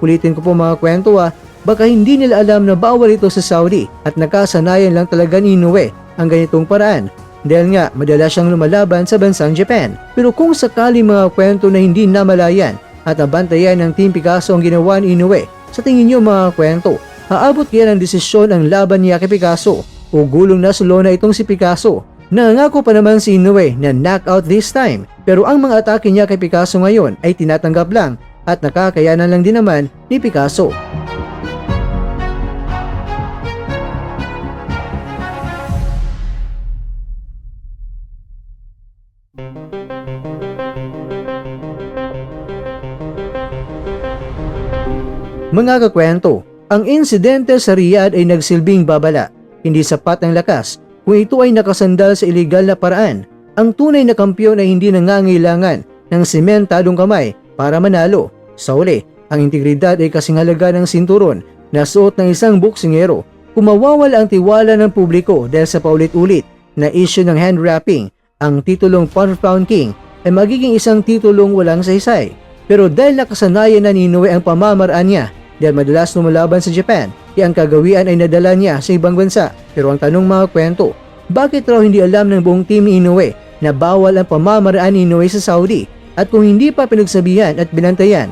Uulitin ko po mga kwento baka hindi nila alam na bawal ito sa Saudi at nakasanayan lang talaga ni Inoue ang ganitong paraan. Dahil nga madalas siyang lumalaban sa bansang Japan. Pero kung sakali mga kwento na hindi namalayan at nabantayan ng Team Picasso ang ginawa ni Inoue, sa tingin niyo mga kwento, aabot kaya ng desisyon ang laban niya kay Picasso o gulong na sulo na itong si Picasso? Nangako pa naman si Inoue na knockout this time, pero ang mga atake niya kay Picasso ngayon ay tinatanggap lang at nakakayanan lang din naman ni Picasso. Mga kakwento, ang insidente sa Riyadh ay nagsilbing babala. Hindi sapat ang lakas kung ito ay nakasandal sa iligal na paraan. Ang tunay na kampiyon ay hindi nangangailangan ng sementadong kamay para manalo. Sa uli, ang integridad ay kasingalaga ng sinturon na suot ng isang boksingero. Kung mawawala ang tiwala ng publiko dahil sa paulit-ulit na issue ng hand wrapping, ang titulong pound-pound king ay magiging isang titulong walang saysay. Pero dahil nakasanayan na ni Inoue ang pamamaraan niya dahil madalas lumalaban sa Japan, ang kagawian ay nadala niya sa ibang bansa. Pero ang tanong mga kwento, bakit raw hindi alam ng buong team ni Inoue na bawal ang pamamaraan ni Inoue sa Saudi? At kung hindi pa pinagsabihan at binantayan